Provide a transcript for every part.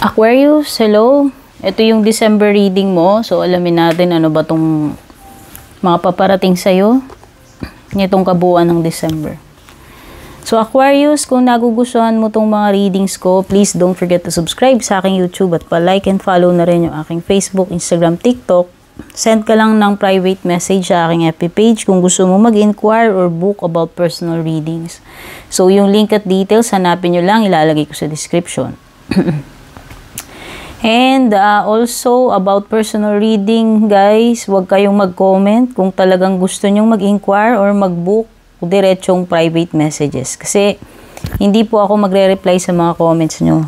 Aquarius, hello. Ito yung December reading mo. So, alamin natin ano ba tong mga paparating sa'yo nitong kabuuan ng December. So, Aquarius, kung nagugustuhan mo tong mga readings ko, please don't forget to subscribe sa aking YouTube at pa-like and follow na rin yung aking Facebook, Instagram, TikTok. Send ka lang ng private message sa aking FB page kung gusto mo mag-inquire or book about personal readings. So, yung link at details, hanapin nyo lang, ilalagay ko sa description. And also about personal reading, guys, huwag kayong mag-comment kung talagang gusto nyong mag-inquire or mag-book diretsong private messages. Kasi hindi po ako magre-reply sa mga comments nyo.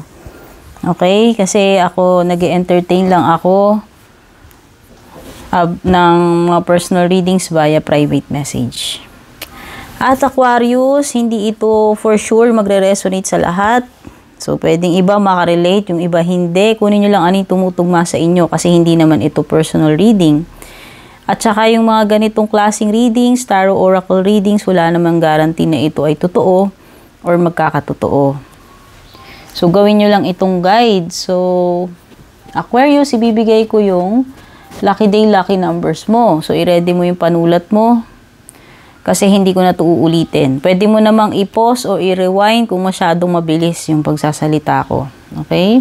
Okay? Kasi ako, nag-entertain lang ako ng mga personal readings via private message. At Aquarius, hindi ito for sure magre-resonate sa lahat. So, pwedeng iba makarelate, yung iba hindi. Kunin nyo lang ano yung tumutugma sa inyo kasi hindi naman ito personal reading. At saka yung mga ganitong klaseng readings, tarot oracle readings, wala namang guarantee na ito ay totoo or magkakatotoo. So, gawin nyo lang itong guide. So, Aquarius, ibibigay ko yung lucky day, lucky numbers mo. So, i-ready mo yung panulat mo. Kasi hindi ko na ito uulitin. Pwede mo namang i-pause o i-rewind kung masyadong mabilis yung pagsasalita ko. Okay?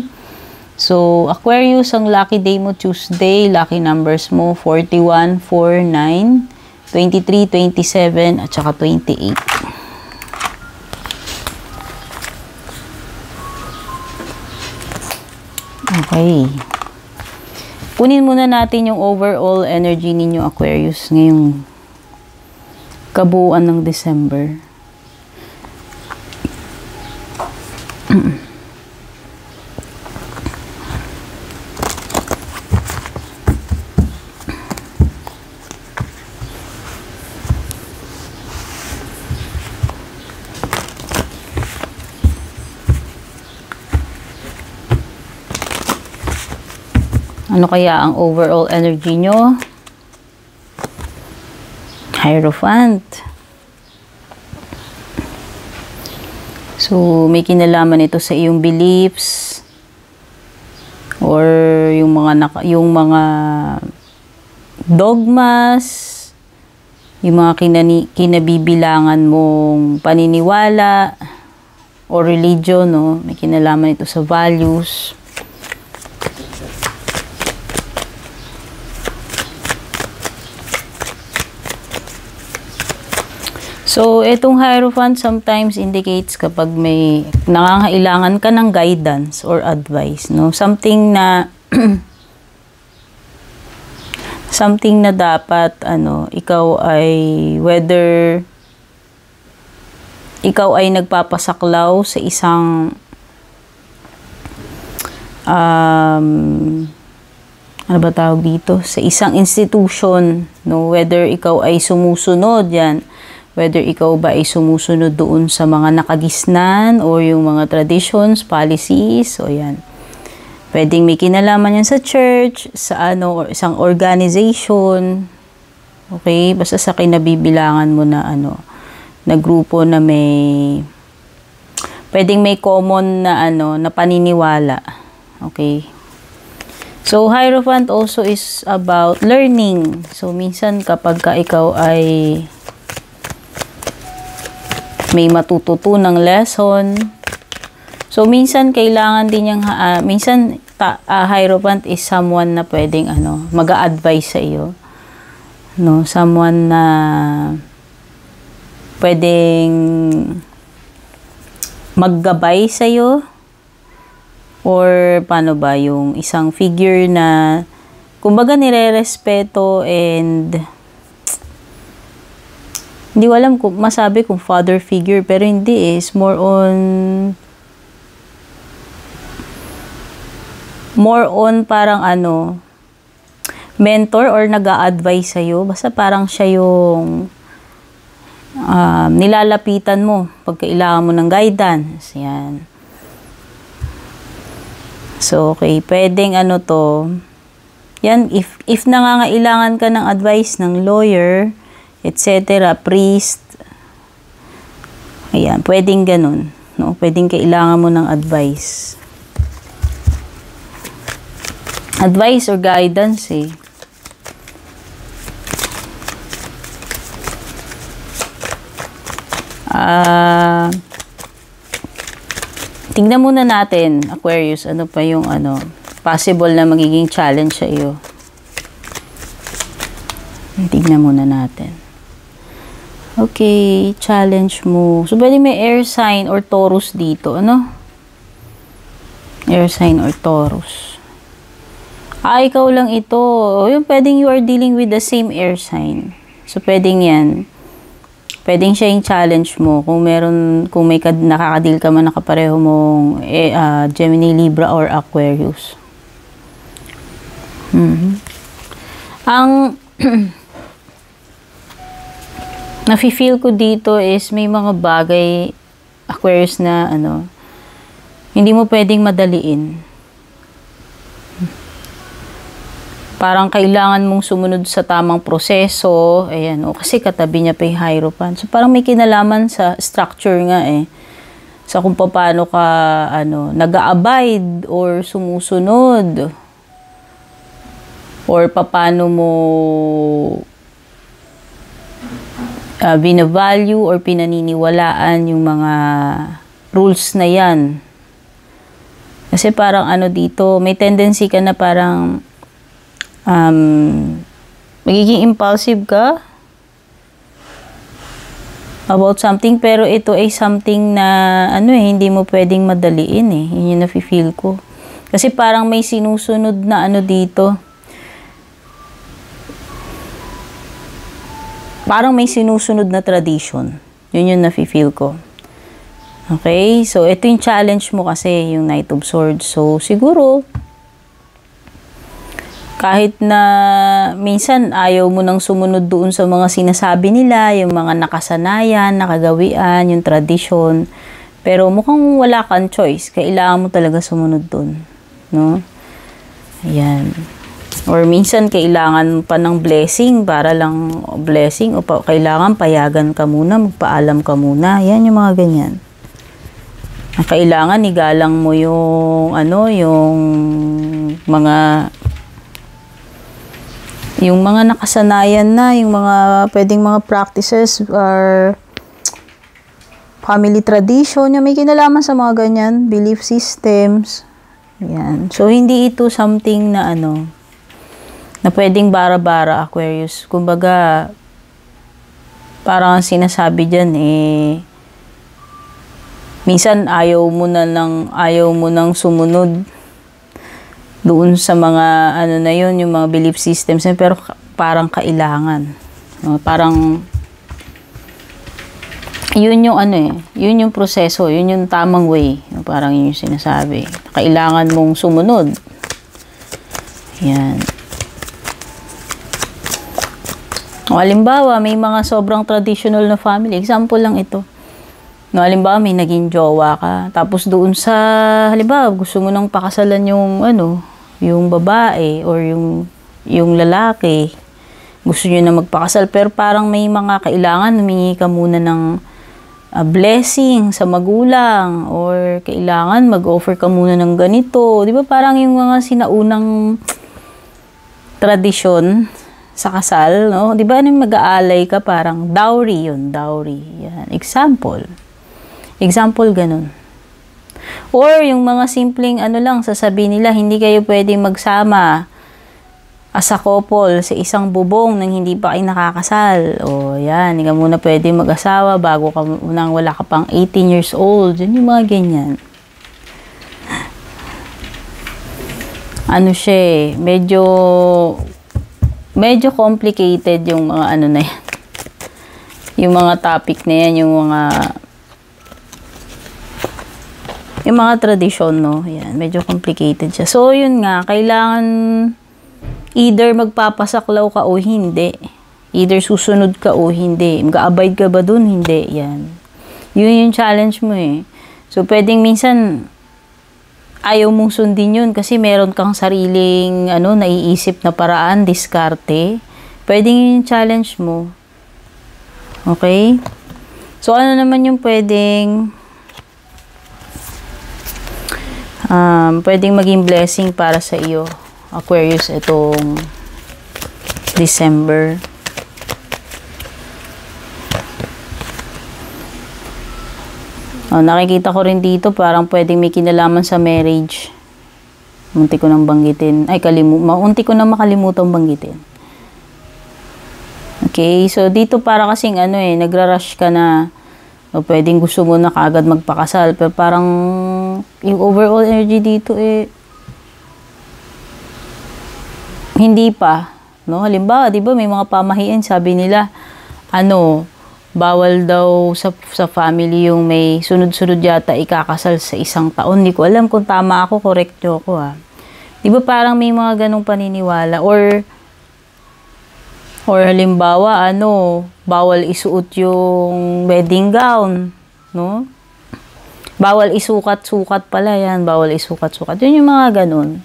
So, Aquarius, ang lucky day mo Tuesday, lucky numbers mo 41, 49, 23, 27, at saka 28. Okay. Kunin muna natin yung overall energy ninyo, Aquarius, ngayong kabuuan ng December. Ano kaya ang overall energy nyo? Hierophant. So, may kinalaman ito sa iyong beliefs or yung mga dogmas, yung mga kinabibilangan mong paniniwala or religion, no? May kinalaman ito sa values. So, itong Hierophant sometimes indicates kapag may nangangailangan ka ng guidance or advice, no? Something na something na dapat ikaw ay whether ikaw ay nagpapasaklaw sa isang ano ba tawag dito? Sa isang institution, no? Whether ikaw ay sumusunod yan. Whether ikaw ba ay sumusunod doon sa mga nakagisnan o yung mga traditions, policies, o yan. Pwedeng may kinalaman yan sa church, sa or isang organization. Okay? Basta sa kinabibilangan mo na na grupo na may pwedeng may common na na paniniwala. Okay? So, Hierophant also is about learning. So, minsan kapag ikaw ay may matututunang lesson. So, minsan kailangan din yung, minsan Hierophant is someone na pwedeng mag-a-advise sa iyo. No? Someone na pwedeng maggabay sa iyo. Or paano ba yung isang figure na kumbaga nire-respeto and hindi ko alam kung masabi kung father figure, pero hindi is more on parang mentor or nag-a-advise sa'yo. Basta parang siya yung nilalapitan mo pag kailangan mo ng guidance. Yan. So, okay. Pwedeng to. Yan, if nangangailangan ka ng advice ng lawyer, etc., priest, ayan, pwedeng ganun, no? Pwedeng kailangan mo ng advice. advice or guidance eh. Tingnan muna natin, Aquarius, ano pa yung possible na magiging challenge sa iyo. Tingnan muna natin. Okay, challenge mo. So, pwede may air sign or Taurus dito, ano? Air sign or Taurus. Ikaw lang ito. Yung pwedeng you are dealing with the same air sign. So, pwedeng yan. Pwedeng siya yung challenge mo. Kung may nakakadeal ka man nakapareho mong Gemini, Libra, or Aquarius. Ang nafe-feel ko dito is may mga bagay, Aquarius, na hindi mo pwedeng madaliin. Parang kailangan mong sumunod sa tamang proseso. Ayan, kasi katabi niya pa yung Hierophant. So, parang may kinalaman sa structure nga eh. Sa kung paano ka, nag-a-abide or sumusunod. Or paano mo binavalue or pinaniniwalaan yung mga rules na yan. Kasi parang dito, may tendency ka na parang magiging impulsive ka about something, pero ito ay something na hindi mo pwedeng madaliin eh. Yun yung nafe-feel ko. Kasi parang may sinusunod na dito. Parang may sinusunod na tradition. Yun yung nafe-feel ko. Okay? So, ito yung challenge mo kasi, yung Knight of Swords. So, siguro, kahit na minsan ayaw mo nang sumunod doon sa mga sinasabi nila, yung mga nakasanayan, nakagawian, yung tradisyon, pero mukhang wala kang choice. Kailangan mo talaga sumunod doon. No? Ayan. Or minsan kailangan pa ng blessing para lang blessing, o kailangan payagan ka muna, magpaalam ka muna. Yan yung mga ganyan. Kailangan igalang mo yung yung mga nakasanayan na, yung mga pwedeng mga practices or family tradition, yung may kinalaman sa mga ganyan, belief systems. Yan. So, hindi ito something na na pwedeng bara-bara, Aquarius. Kumbaga, parang sinasabi dyan minsan ayaw mo nang sumunod doon sa mga na yun, yung mga belief systems, pero parang kailangan. Parang yun yung yun yung proseso, yun yung tamang way. Parang yun yung sinasabi. Kailangan mong sumunod. Yan. Halimbawa, may mga sobrang traditional na family. Example lang ito. Halimbawa, may naging jowa ka. Tapos doon sa, halimbawa, gusto mo nang pakasalan yung babae or yung lalaki. Gusto nyo na magpakasal. Pero parang may mga kailangan, humingi ka muna ng blessing sa magulang. Or kailangan mag-offer ka muna ng ganito. Di ba parang yung mga sinaunang tradisyon sa kasal, no? Di ba mag-aalay ka, parang dowry yun, dowry. Yan. Example, ganun. Or yung mga simpleng lang, sasabihin nila, hindi kayo pwedeng magsama as a couple sa isang bubong nang hindi pa kayo nakakasal. O yan, hindi ka muna pwedeng mag-asawa bago nang wala ka pang 18 years old. Yun yung mga ganyan. Siya medyo complicated yung mga na yan. Yung mga topic na yan, yung mga tradisyon, no? Yan, medyo complicated siya. So, yun nga, kailangan either magpapasaklaw ka o hindi. Either susunod ka o hindi. Mag-abide ka ba dun? Hindi. Yan. Yun yung challenge mo eh. So, pwedeng minsan ayaw mong sundin yun kasi meron kang sariling naiisip na paraan, diskarte. Pwedeng yung challenge mo. Okay? So, ano naman yung pwedeng maging blessing para sa iyo, Aquarius itong December. Nakikita ko rin dito parang pwedeng may kinalaman sa marriage. Munti ko nang banggitin. Unti ko nang makalimutan banggitin. Okay, so dito para kasing nagra-rush ka na. O pwedeng gusto mo na kaagad magpakasal. Pero parang yung overall energy dito hindi pa. No? Halimbawa, di ba may mga pamahiin, sabi nila, bawal daw sa family yung may sunod-sunod yata ikakasal sa isang taon. Hindi ko alam kung tama ako, correct nyo ako ha. Di ba parang may mga ganong paniniwala? Or halimbawa, bawal isuot yung wedding gown. No? Bawal isukat-sukat pala yan. Bawal isukat-sukat. Yun yung mga ganon.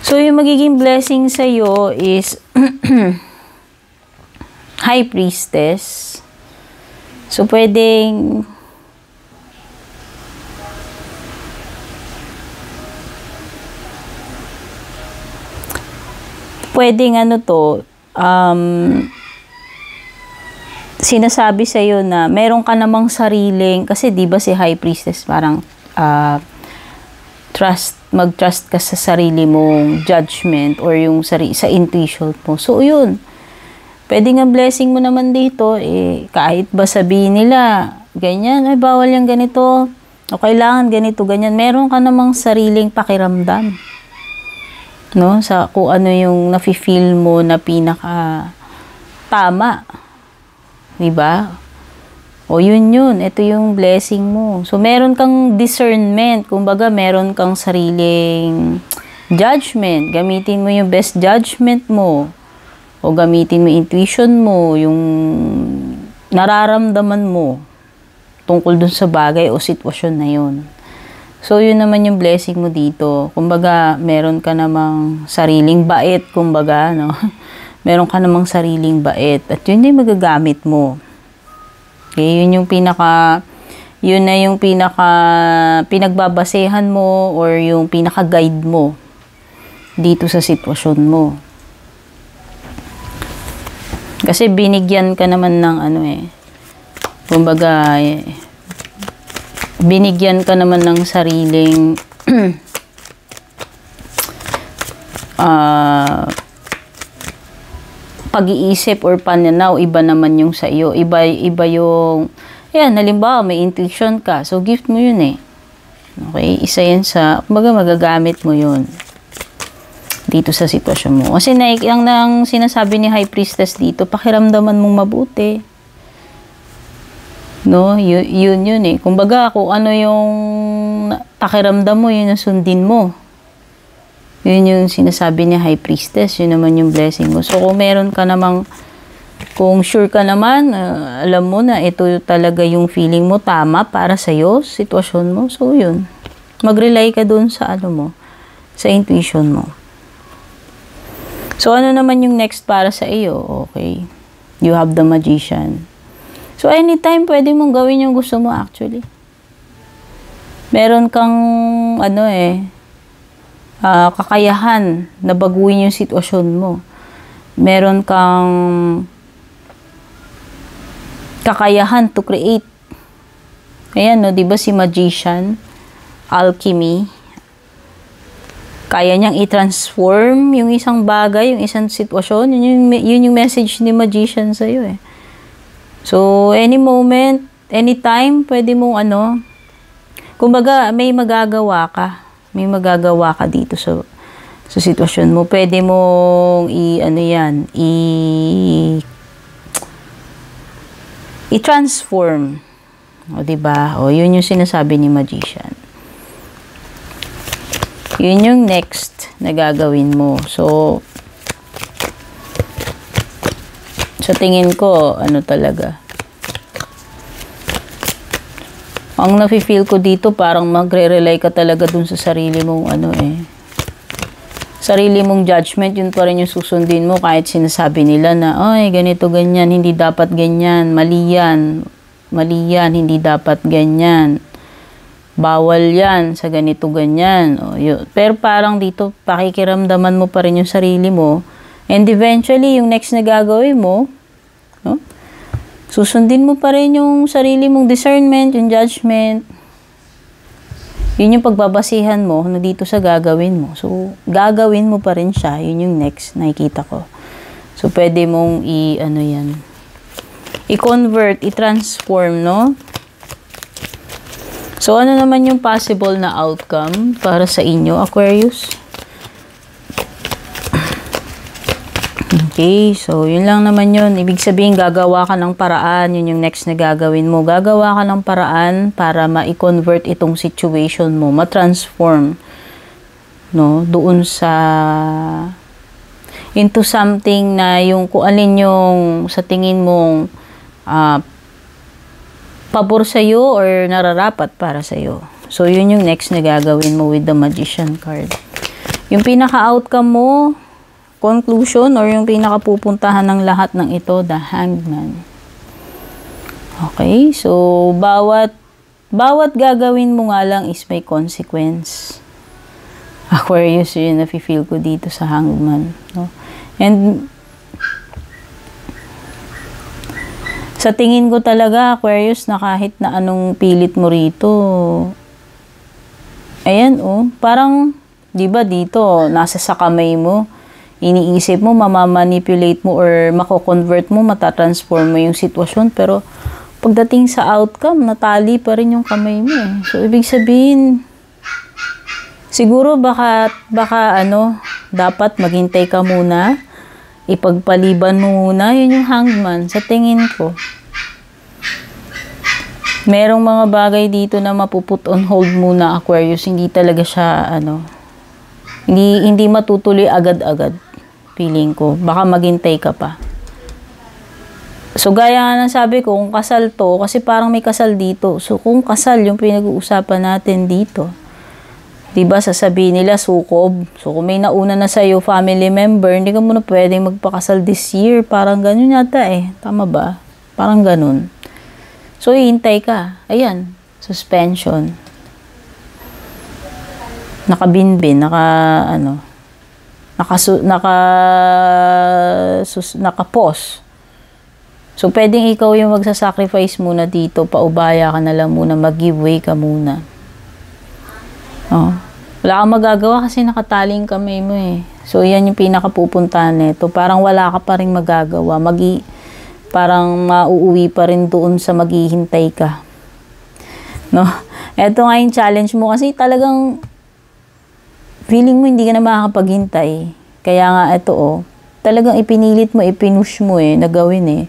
So, yung magiging blessing sa'yo is High Priestess. So, pwedeng sinasabi sa'yo na meron ka namang sariling, kasi di ba si High Priestess parang mag-trust ka sa sarili mong judgment or yung sa intuition mo. So, yun. Pwede nga blessing mo naman dito, kahit ba sabihin nila, ganyan, bawal yung ganito, o kailangan ganito, ganyan. Meron ka namang sariling pakiramdam. No? Sa kung ano yung nafe-feel mo na pinaka tama. Diba? O yun. Ito yung blessing mo. So, meron kang discernment. Kumbaga, meron kang sariling judgment. Gamitin mo yung best judgment mo. O gamitin mo intuition mo, yung nararamdaman mo tungkol dun sa bagay o sitwasyon na yun. So, yun naman yung blessing mo dito. Kumbaga, meron ka namang sariling bait, kumbaga, no? Meron ka namang sariling bait. At yun yung magagamit mo. Okay, yun na yung pinagbabasehan mo or yung pinaka-guide mo dito sa sitwasyon mo. Kasi binigyan ka naman ng kumbaga, binigyan ka naman ng sariling pag-iisip or pananaw, iba naman yung sa iyo. Iba yung, halimbawa, may intuition ka. So, gift mo yun Okay? Isa yan sa, kumbaga, magagamit mo yun dito sa sitwasyon mo. Kasi ang sinasabi ni High Priestess dito, pakiramdaman mong mabuti. No? Yun. Kumbaga, kung ano yung pakiramdam mo, yun ang sundin mo. Yun yung sinasabi ni High Priestess. Yun naman yung blessing mo. So, kung sure ka naman, alam mo na ito talaga yung feeling mo tama para sa'yo, sitwasyon mo. So, yun. Mag-rely ka dun sa sa intuition mo. So, ano naman yung next para sa iyo? Okay. You have the Magician. So, anytime pwede mong gawin yung gusto mo actually. Meron kang, kakayahan na baguhin yung sitwasyon mo. Meron kang kakayahan to create. Ayan, di ba si Magician, alchemy, kaya niyang i-transform yung isang bagay, yung isang sitwasyon. Yun yung message ni Magician sa'yo So, any moment, anytime, pwede mong kumbaga, may magagawa ka. May magagawa ka dito sa sitwasyon mo. Pwede mong i-transform. O, diba? O, yun yung sinasabi ni Magician. Yun yung next na gagawin mo. So, sa tingin ko, talaga. Ang nafe-feel ko dito, parang magre-rely ka talaga dun sa sarili mong sarili mong judgment, yun pa rin yung susundin mo kahit sinasabi nila na, ay, ganito, ganyan, hindi dapat ganyan, mali yan, hindi dapat ganyan. Bawal yan sa ganito ganyan. O, yun. Pero parang dito, pakikiramdaman mo pa rin yung sarili mo. And eventually, yung next na gagawin mo, no? Susundin mo pa rin yung sarili mong discernment, yung judgment. Yun yung pagbabasihan mo na dito sa gagawin mo. So, gagawin mo pa rin siya. Yun yung next nakikita ko. So, pwede mong i-convert, i-transform, no? So, ano naman yung possible na outcome para sa inyo, Aquarius? Okay, so yun lang naman yun. Ibig sabihin, gagawa ka ng paraan. Yun yung next na gagawin mo. Gagawa ka ng paraan para ma-convert itong situation mo, ma-transform, no? Doon sa into something na yung kung alin yung sa tingin mong pabor sa'yo or nararapat para sa'yo. So, yun yung next na gagawin mo with the Magician card. Yung pinaka-outcome mo, conclusion, or yung pinaka-pupuntahan ng lahat ng ito, the Hangman. Okay? So, bawat gagawin mo nga lang is may consequence. Aquarius, yun nafe-feel ko dito sa Hangman. No? And, sa tingin ko talaga, Aquarius, na kahit na anong pilit mo rito, ayan, parang, di ba dito, nasa sa kamay mo, iniisip mo, mamamanipulate mo, or mako-convert mo, matatransform mo yung sitwasyon, pero, pagdating sa outcome, natali pa rin yung kamay mo, eh. So, ibig sabihin, siguro, baka, dapat maghintay ka muna, ipagpaliban mo muna, yun yung Hangman, sa tingin ko. Merong mga bagay dito na mapuput on hold muna, Aquarius, hindi talaga siya, hindi matutuloy agad-agad, feeling ko. Baka maghintay ka pa. So, gaya nga ng sabi ko, kung kasal to, kasi parang may kasal dito. So, kung kasal yung pinag-uusapan natin dito, diba, sasabihin nila, sukob. So, kung may nauna na sa'yo, family member, hindi ka muna pwedeng magpakasal this year. Parang ganun yata eh. Tama ba? Parang ganun. So, hihintay ka. Ayan. Suspension. Nakabinbin. Naka-pause. So, pwedeng ikaw yung magsasacrifice muna dito. Paubaya ka na lang muna. Mag-give way ka muna. Wala kang magagawa kasi nakataling kamay mo eh. So, yan yung pinakapupuntahan nito. Parang wala ka pa rin magagawa. Parang mauuwi pa rin doon sa maghihintay ka. No? Ito nga yung challenge mo kasi talagang feeling mo hindi ka na makakapaghintay. Kaya nga ito talagang ipinilit mo, ipinush mo eh, nagawin eh.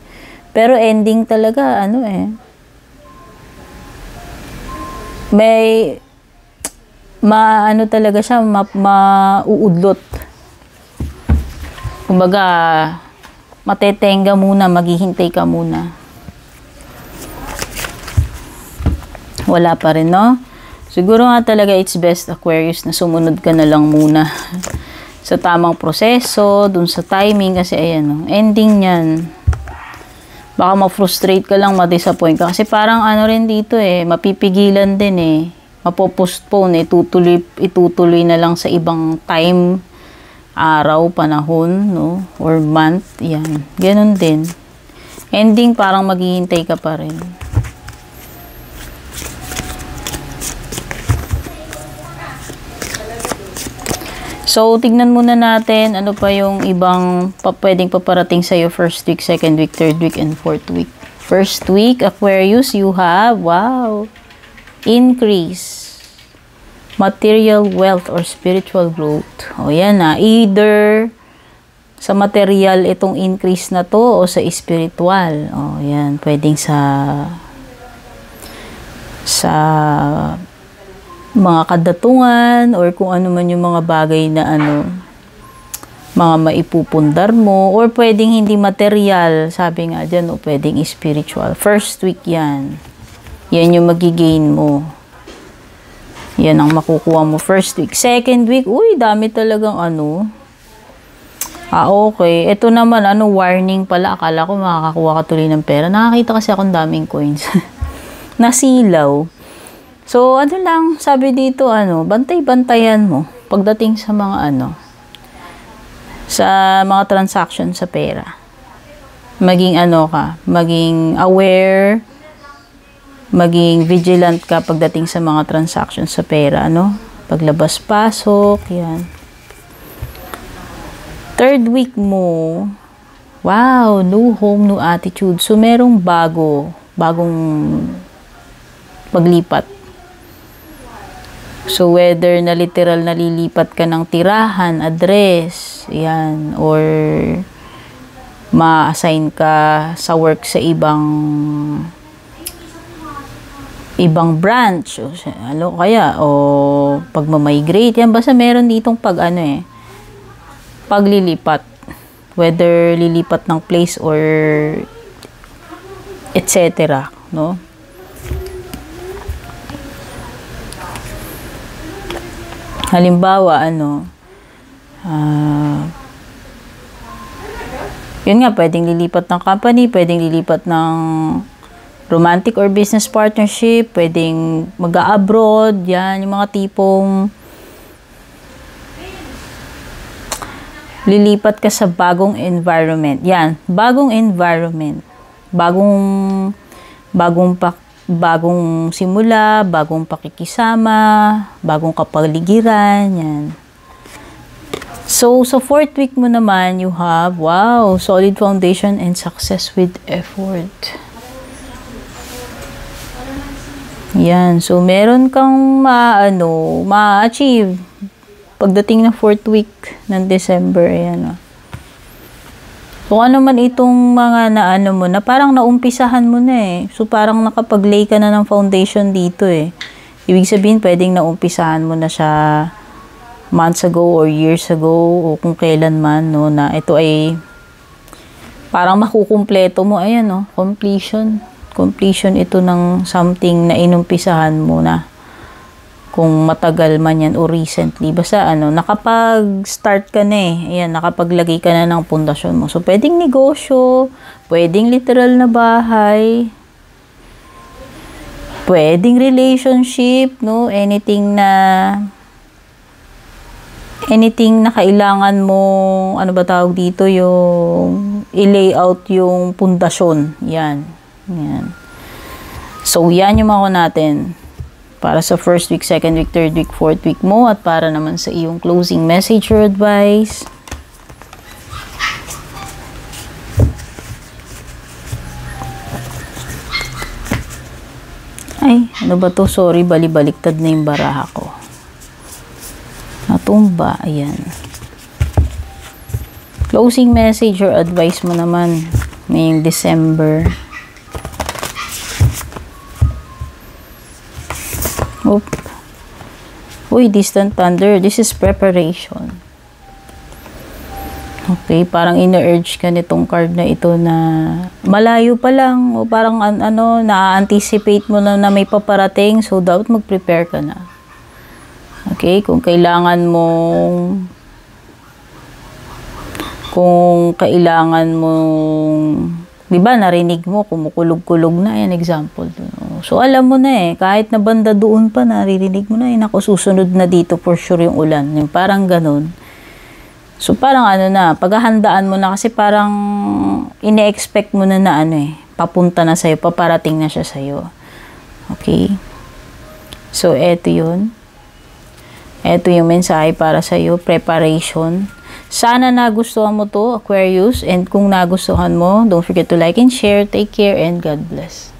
Pero ending talaga, may talaga siya, mauudlot. Kumbaga, matetenga muna, maghihintay ka muna. Wala pa rin, no? Siguro nga talaga it's best, Aquarius, na sumunod ka na lang muna sa tamang proseso, dun sa timing, kasi ayan, ending yan. Baka ma-frustrate ka lang, ma-disappoint ka. Kasi parang rin dito eh, mapipigilan din eh. Mapopostpone, itutuloy na lang sa ibang time, araw, panahon, no? Or month, yan. Ganon din. Ending, parang maghihintay ka pa rin. So, tignan muna natin ano pa yung ibang pwedeng paparating sa'yo first week, second week, third week, and fourth week. First week, Aquarius, you have, wow, increase, material wealth or spiritual growth. O yan na, either sa material itong increase na to o sa spiritual. O yan, pwedeng sa mga kadatungan or kung ano man yung mga bagay na mga maipupundar mo, or pwedeng hindi material, sabi nga dyan, o pwedeng spiritual. First week yan. Yan yung magigain mo. Yan ang makukuha mo first week. Second week, uy, dami talagang okay. Ito naman, warning pala. Akala ko makakakuha ka tuloy ng pera. Nakakita kasi akong daming coins. Nasilaw. So, ano lang, sabi dito, bantay-bantayan mo pagdating sa mga sa mga transaction sa pera. Maging maging aware, maging vigilant ka pagdating sa mga transaction sa pera, paglabas-pasok, yan. Third week mo, wow, new home, new attitude. So, merong bagong paglipat. So, whether na literal nalilipat ka ng tirahan, address, yan, or ma-assign ka sa work sa ibang branch, o pagmamigrate, yan, basta meron ditong paglilipat, whether lilipat ng place or etc., no? Halimbawa, yun nga, pwedeng lilipat ng company, pwedeng lilipat ng romantic or business partnership, pwedeng mag-abroad, yan, yung mga tipong lilipat ka sa bagong environment. Yan, bagong environment, bagong simula, bagong pakikisama, bagong kapaligiran, yan. So, sa fourth week mo naman, you have, wow, solid foundation and success with effort. Yan. So, meron kang ma-achieve pagdating ng fourth week ng December. Ayan, So, ano man itong mga mo na parang naumpisahan mo na eh. So, parang nakapag-lay ka na ng foundation dito eh. Ibig sabihin, pwedeng naumpisahan mo na siya months ago or years ago o kung kailan man, na ito ay parang makukumpleto mo. Ayan, completion. Completion ito ng something na inumpisahan mo na. Kung matagal man yan o recently. Basta nakapag-start ka na eh. Ayan, nakapaglagay ka na ng pundasyon mo. So, pwedeng negosyo, pwedeng literal na bahay, pwedeng relationship, anything na kailangan mo, tawag dito, yung i-layout yung pundasyon. Yan. Yan. So, yan yung mga natin. Para sa first week, second week, third week, fourth week mo, at para naman sa iyong closing message or advice. Ay, ano ba to? Sorry, bali-baliktad na yung baraha ko. Natumba, ayan. Closing message or advice mo naman ngayong December. Uy, distant thunder. This is preparation. Okay, parang ina-urge ka nitong card na ito na malayo pa lang o parang na-anticipate mo na may paparating, so dapat mag-prepare ka na. Okay, kung kailangan mong di ba, narinig mo, kumukulog-kulog na, yan, example. So, alam mo na kahit na banda doon pa, naririnig mo na, naku, susunod na dito for sure yung ulan. Yung parang ganun. So, parang paghahandaan mo na kasi parang ine-expect mo na papunta na sa'yo, paparating na siya sa'yo. Okay? So, eto yun. Eto yung mensahe para sa'yo, preparation. Sana nagustuhan mo to, Aquarius. And kung nagustuhan mo, don't forget to like and share. Take care and God bless.